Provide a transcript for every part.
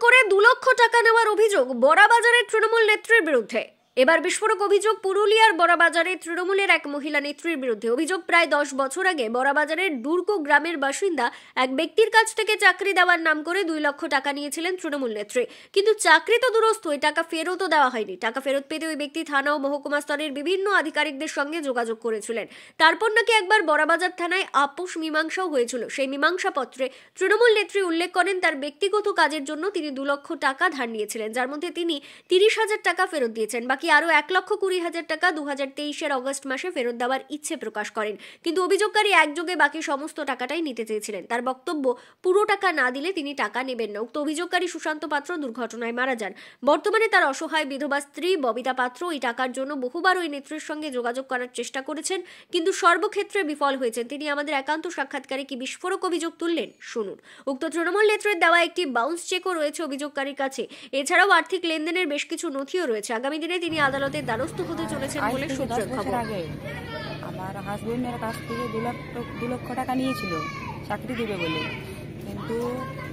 করে 2 লক্ষ টাকা নেওয়ার অভিযোগ বড়াবাজারের তৃণমূল নেত্রীর বিরুদ্ধে। এবার বিস্ফোরক অভিযোগ পুরুলিয়ার বড়াবাজারে তৃণমূলের এক মহিলা নেত্রীর বিরুদ্ধে। অভিযোগ প্রায় 10 বছর আগে বড়াবাজারের দুর্গো গ্রামের বাসিন্দা এক ব্যক্তির কাছ থেকে চাকরি দেওয়ার নাম করে 2 লক্ষ টাকা নিয়েছিলেন তৃণমূল নেত্রী। কিন্তু চাকরি তো দূরস্থ, ওই টাকা ফেরতও দেওয়া হয়নি। টাকা ফেরত পেতে ওই ব্যক্তি থানা ও মহকুমা স্তরের বিভিন্ন আধিকারিকদের সঙ্গে যোগাযোগ করেছিলেন। তারপর নাকি একবার বড়াবাজার থানায় আপোষ মীমাংসাও হয়েছিল। সেই মীমাংসা পত্রে তৃণমূল নেত্রী উল্লেখ করেন তার ব্যক্তিগত কাজের জন্য তিনি 2 লক্ষ টাকা ধার নিয়েছিলেন, যার মধ্যে তিনি 30,000 টাকা ফেরত দিয়েছেন। বাকি আরো 1,20,000 টাকা 2023-এর অগস্ট মাসে ফেরত দেওয়ার ইচ্ছে প্রকাশ করেন। কিন্তু অভিযোগকারী একযোগে বাকি সমস্ত টাকাটাই নিতে চেয়েছিলেন। তার বক্তব্য, পুরো টাকা না দিলে তিনি টাকা নেবেন না। উক্ত অভিযোগকারী সুশান্ত পাত্র দুর্ঘটনায় মারা যান। বর্তমানে তার অসহায় বিধবা স্ত্রী ববিতা পাত্র এই টাকার জন্য বহুবার ওই নেত্রীর সঙ্গে যোগাযোগ করার চেষ্টা করেছেন, কিন্তু সর্বক্ষেত্রে বিফল হয়েছেন। তিনি আমাদের একান্ত সাক্ষাৎকারে কি বিস্ফোরক অভিযোগ তুললেন, শুনুন। উক্ত তৃণমূল নেত্রীর দেওয়া একটি বাউন্স চেকও রয়েছে অভিযোগকারীর কাছে। এছাড়াও আর্থিক লেনদেনের বেশ কিছু নথিও রয়েছে। আগামী দিনে তিনি আদালতের দ্বারস্থ হতে চলেছেন বলে সূত্রের খবর। আমার হাজবেন্ডের কাছ থেকে 2 লক্ষ টাকা নিয়েছিল চাকরি দেবে বলে, কিন্তু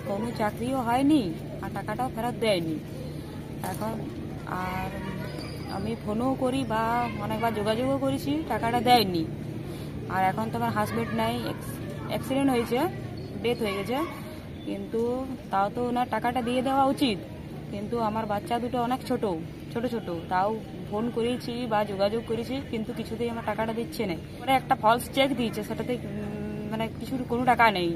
কোনো চাকরিও হয়নি আর টাকাটাও ফেরত দেয়নি। এখন আর আমি ফোনও করি বা অনেকবার যোগাযোগও করেছি, টাকাটা দেয়নি। আর এখন তো আমার হাজবেন্ড নাই, অ্যাক্সিডেন্ট হয়েছে, ডেথ হয়ে গেছে, কিন্তু তাও তো ওনার টাকাটা দিয়ে দেওয়া উচিত। কিন্তু আমার বাচ্চা দুটো অনেক ছোট ছোট, তাও ফোন করেছি বা যোগাযোগ করেছি, কিন্তু কিছুতেই আমার টাকাটা দিচ্ছে না। একটা ফলস চেক দিয়েছে, সেটাতে মানে কোনো টাকা নেই।